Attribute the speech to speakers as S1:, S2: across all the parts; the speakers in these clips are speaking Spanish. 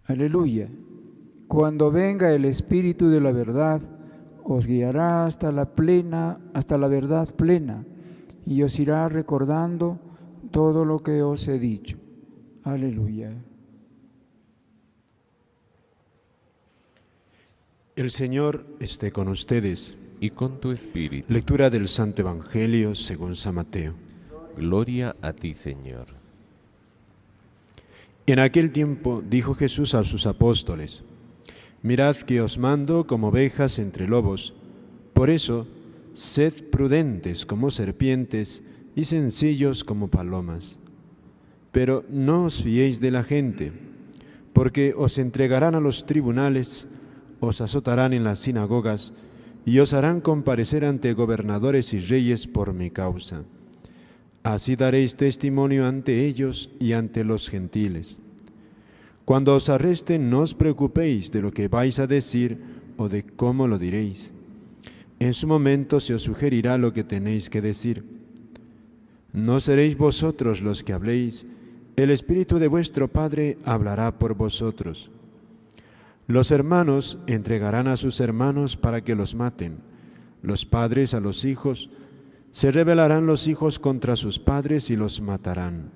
S1: Aleluya. Cuando venga el Espíritu de la verdad, os guiará hasta la verdad plena, y os irá recordando todo lo que os he dicho. Aleluya.
S2: El Señor esté con ustedes.
S3: Y con tu espíritu.
S2: Lectura del Santo Evangelio según San Mateo.
S3: Gloria a ti, Señor.
S2: En aquel tiempo dijo Jesús a sus apóstoles: Mirad que os mando como ovejas entre lobos. Por eso, sed prudentes como serpientes y sencillos como palomas. Pero no os fiéis de la gente, porque os entregarán a los tribunales, os azotarán en las sinagogas y os harán comparecer ante gobernadores y reyes por mi causa. Así daréis testimonio ante ellos y ante los gentiles. Cuando os arresten, no os preocupéis de lo que vais a decir o de cómo lo diréis. En su momento se os sugerirá lo que tenéis que decir. No seréis vosotros los que habléis, el Espíritu de vuestro Padre hablará por vosotros. Los hermanos entregarán a sus hermanos para que los maten, los padres a los hijos, se rebelarán los hijos contra sus padres y los matarán.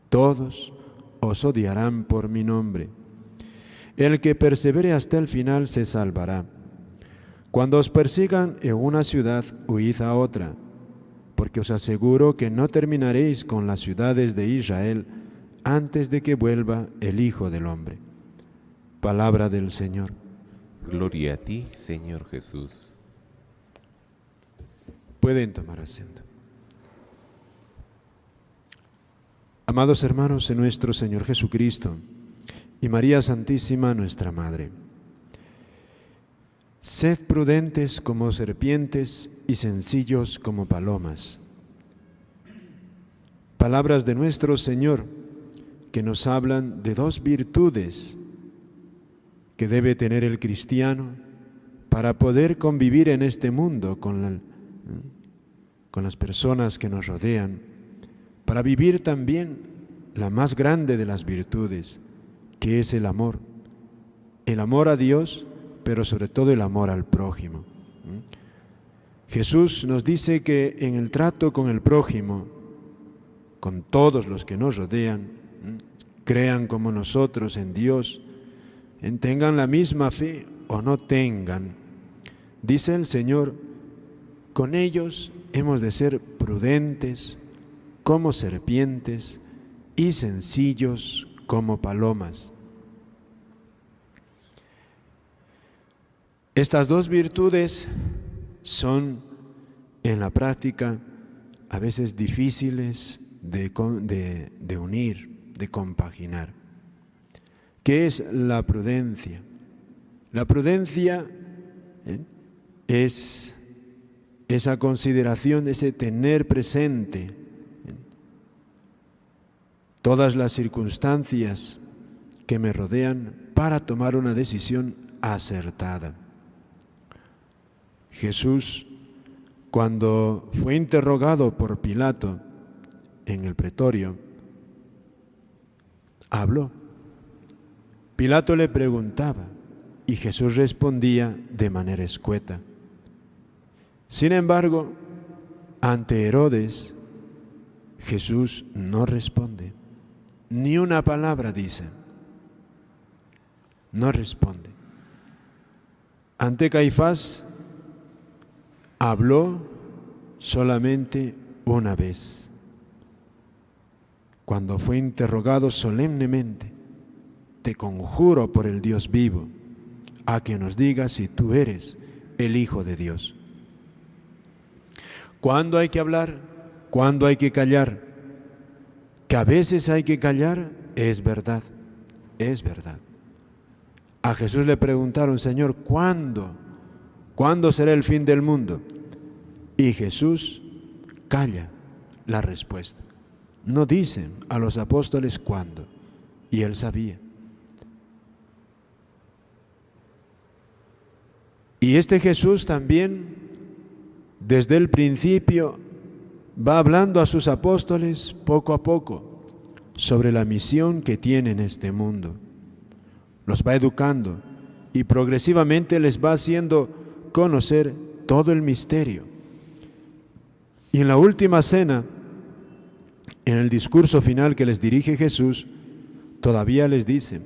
S2: Todos os odiarán por mi nombre. El que persevere hasta el final se salvará. Cuando os persigan en una ciudad, huid a otra, porque os aseguro que no terminaréis con las ciudades de Israel antes de que vuelva el Hijo del Hombre. Palabra del Señor.
S3: Gloria a ti, Señor Jesús.
S2: Pueden tomar asiento. Amados hermanos en nuestro Señor Jesucristo y María Santísima, nuestra Madre, sed prudentes como serpientes y sencillos como palomas. Palabras de nuestro Señor que nos hablan de dos virtudes que debe tener el cristiano para poder convivir en este mundo con las personas que nos rodean, para vivir también la más grande de las virtudes, que es el amor a Dios, pero sobre todo el amor al prójimo. Jesús nos dice que en el trato con el prójimo, con todos los que nos rodean, crean como nosotros en Dios, tengan la misma fe o no tengan, dice el Señor, con ellos hemos de ser prudentes como serpientes y sencillos como palomas. Estas dos virtudes son en la práctica a veces difíciles de unir, de compaginar. ¿Qué es la prudencia? La prudencia es esa consideración, ese tener presente todas las circunstancias que me rodean para tomar una decisión acertada. Jesús, cuando fue interrogado por Pilato en el pretorio, habló. Pilato le preguntaba y Jesús respondía de manera escueta. Sin embargo, ante Herodes, Jesús no responde, ni una palabra dice, no responde. Ante Caifás, habló solamente una vez, cuando fue interrogado solemnemente: te conjuro por el Dios vivo, a que nos digas si tú eres el Hijo de Dios. ¿Cuándo hay que hablar? ¿Cuándo hay que callar? Que a veces hay que callar, es verdad, es verdad. A Jesús le preguntaron: Señor, ¿cuándo? ¿Cuándo será el fin del mundo? Y Jesús calla la respuesta. No dice a los apóstoles cuándo, y él sabía. Y este Jesús también, desde el principio, va hablando a sus apóstoles poco a poco sobre la misión que tiene en este mundo. los va educando y progresivamente les va haciendo conocer todo el misterio. Y en la última cena, en el discurso final que les dirige Jesús, todavía les dice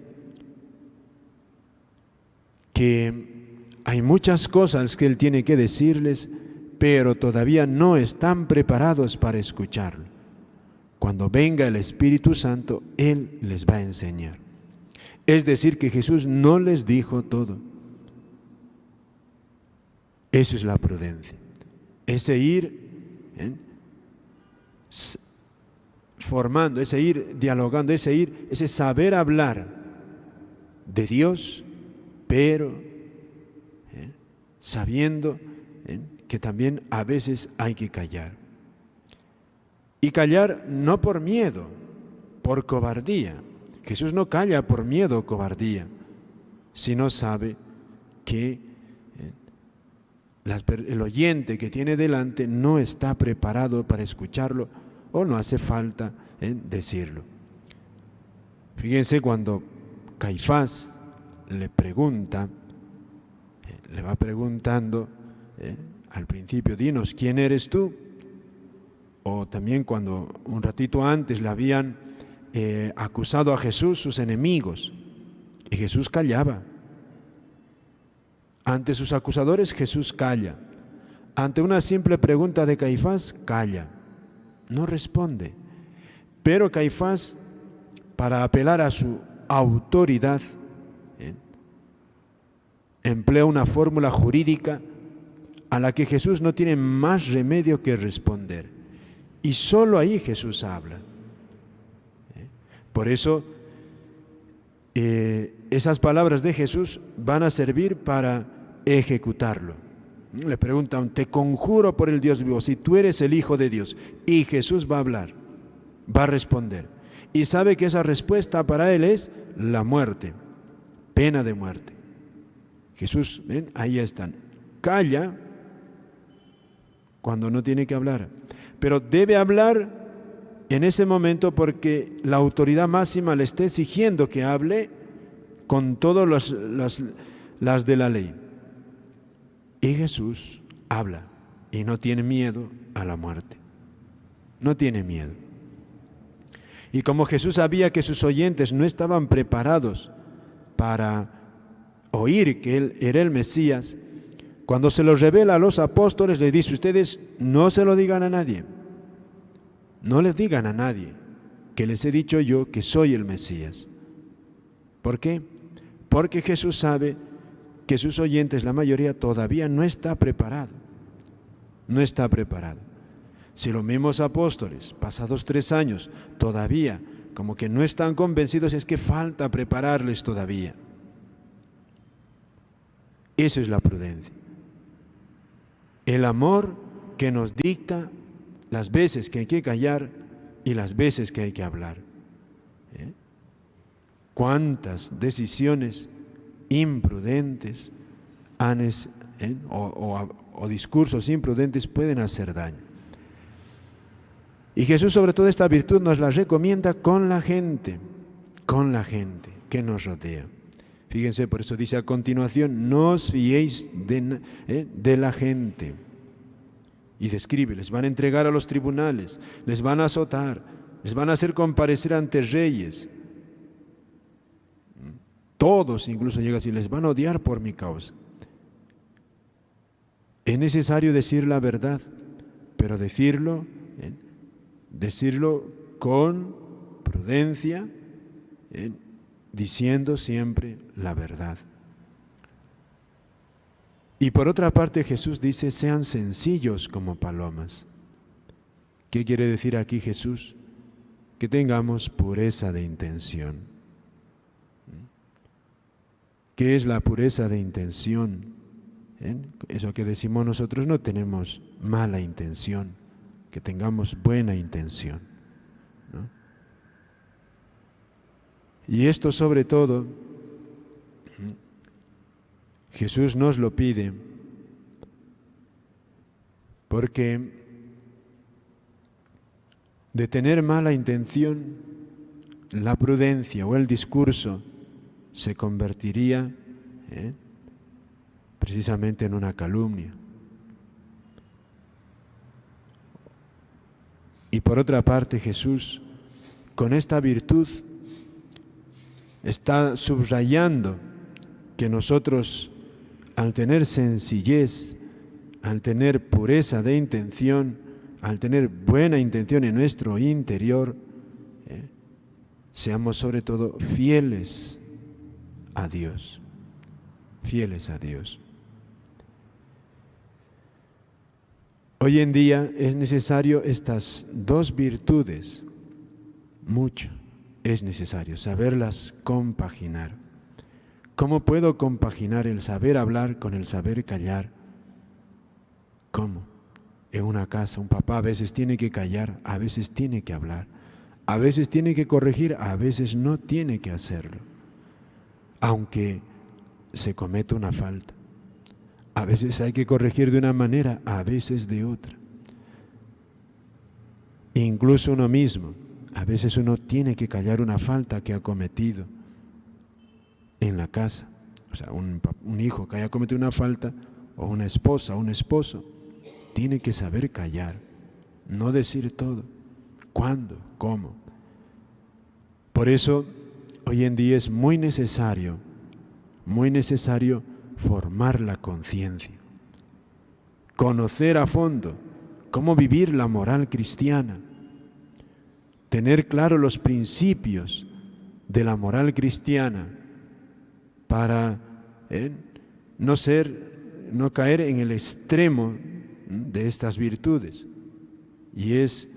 S2: que hay muchas cosas que Él tiene que decirles, pero todavía no están preparados para escucharlo. Cuando venga el Espíritu Santo, Él les va a enseñar. Es decir, que Jesús no les dijo todo. Eso es la prudencia. Ese ir formando, ese ir dialogando, ese saber hablar de Dios, pero sabiendo que también a veces hay que callar. Y callar no por miedo, por cobardía. Jesús no calla por miedo o cobardía, sino sabe que el oyente que tiene delante no está preparado para escucharlo o no hace falta decirlo. Fíjense cuando Caifás le pregunta, le va preguntando al principio, dinos, ¿quién eres tú? O también cuando un ratito antes le habían acusado a Jesús sus enemigos y Jesús callaba. Ante sus acusadores Jesús calla. Ante una simple pregunta de Caifás, calla. No responde. Pero Caifás, para apelar a su autoridad, emplea una fórmula jurídica a la que Jesús no tiene más remedio que responder. Y solo ahí Jesús habla. Por eso, esas palabras de Jesús van a servir para ejecutarlo. Le preguntan, te conjuro por el Dios vivo, si tú eres el Hijo de Dios. Y Jesús va a hablar, va a responder. Y sabe que esa respuesta para él es la muerte, pena de muerte. Jesús, ven, ahí están. Calla cuando no tiene que hablar, pero debe hablar en ese momento porque la autoridad máxima le está exigiendo que hable con todas las de la ley. Y Jesús habla y no tiene miedo a la muerte. No tiene miedo. Y como Jesús sabía que sus oyentes no estaban preparados para oír que Él era el Mesías, cuando se lo revela a los apóstoles, les dice, ustedes no se lo digan a nadie. No les digan a nadie que les he dicho yo que soy el Mesías. ¿Por qué? Porque Jesús sabe que sus oyentes, la mayoría, todavía no está preparado. No está preparado. Si los mismos apóstoles, pasados 3 años, todavía como que no están convencidos, es que falta prepararles todavía. Eso es la prudencia. El amor que nos dicta las veces que hay que callar y las veces que hay que hablar. ¿Cuántas decisiones imprudentes o discursos imprudentes pueden hacer daño? Y Jesús, sobre todo, esta virtud nos la recomienda con la gente que nos rodea. Fíjense, por eso dice a continuación, no os fiéis de la gente. Y describe, les van a entregar a los tribunales, les van a azotar, les van a hacer comparecer ante reyes. Todos, incluso llega así, les van a odiar por mi causa. Es necesario decir la verdad, pero decirlo con prudencia, diciendo siempre la verdad. Y por otra parte Jesús dice, sean sencillos como palomas. ¿Qué quiere decir aquí Jesús? Que tengamos pureza de intención. ¿Qué es la pureza de intención? Eso que decimos nosotros, no tenemos mala intención, que tengamos buena intención, ¿no? Y esto sobre todo, Jesús nos lo pide porque de tener mala intención, la prudencia o el discurso se convertiría precisamente en una calumnia. Y por otra parte, Jesús, con esta virtud, está subrayando que nosotros, al tener sencillez, al tener pureza de intención, al tener buena intención en nuestro interior, seamos sobre todo fieles a Dios, fieles a Dios. Hoy en día es necesario estas dos virtudes, mucho es necesario saberlas compaginar. ¿Cómo puedo compaginar el saber hablar con el saber callar? ¿Cómo? En una casa un papá a veces tiene que callar, a veces tiene que hablar, a veces tiene que corregir, a veces no tiene que hacerlo, aunque se cometa una falta. A veces hay que corregir de una manera, a veces de otra. Incluso uno mismo, a veces uno tiene que callar una falta que ha cometido en la casa. O sea, un hijo que haya cometido una falta, o una esposa, o un esposo, tiene que saber callar, no decir todo. ¿Cuándo? ¿Cómo? Por eso, hoy en día es muy necesario formar la conciencia, conocer a fondo cómo vivir la moral cristiana, tener claro los principios de la moral cristiana para no caer en el extremo de estas virtudes, y es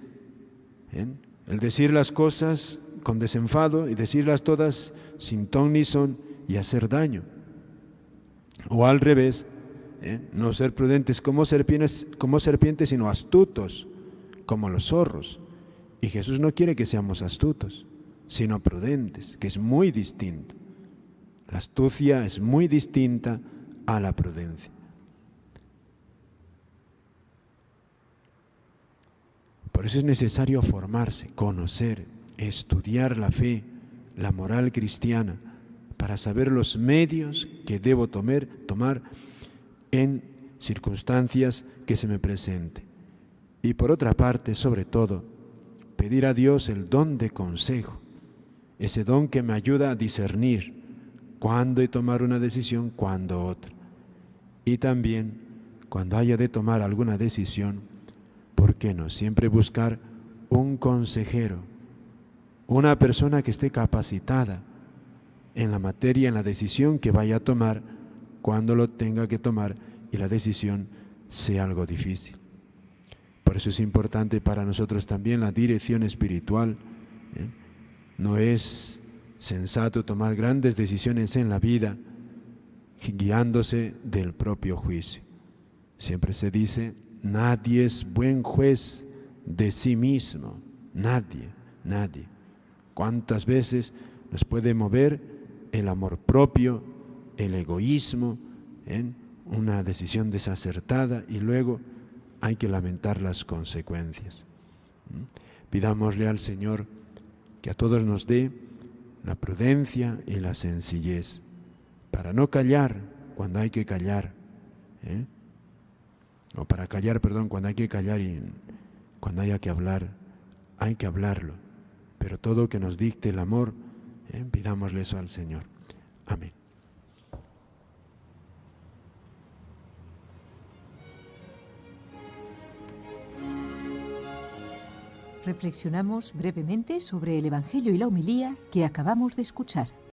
S2: el decir las cosas con desenfado y decirlas todas sin ton ni son y hacer daño. O al revés, no ser prudentes como serpientes, sino astutos como los zorros. Y Jesús no quiere que seamos astutos, sino prudentes, que es muy distinto. La astucia es muy distinta a la prudencia. Por eso es necesario formarse, conocer, estudiar la fe, la moral cristiana, para saber los medios que debo tomar en circunstancias que se me presenten. Y por otra parte, sobre todo, pedir a Dios el don de consejo, ese don que me ayuda a discernir cuándo he de tomar una decisión, cuándo otra. Y también, cuando haya de tomar alguna decisión, ¿por qué no? Siempre buscar un consejero, una persona que esté capacitada en la materia, en la decisión que vaya a tomar, cuando lo tenga que tomar y la decisión sea algo difícil. Por eso es importante para nosotros también la dirección espiritual. No es sensato tomar grandes decisiones en la vida guiándose del propio juicio. Siempre se dice, nadie es buen juez de sí mismo, nadie. ¿Cuántas veces nos puede mover el amor propio, el egoísmo, en una decisión desacertada, y luego hay que lamentar las consecuencias? Pidámosle al Señor que a todos nos dé la prudencia y la sencillez para no callar cuando hay que callar, o para callar, cuando hay que callar, y cuando haya que hablar, hay que hablarlo, pero todo que nos dicte el amor, pidámosle eso al Señor. Amén.
S4: Reflexionamos brevemente sobre el Evangelio y la homilía que acabamos de escuchar.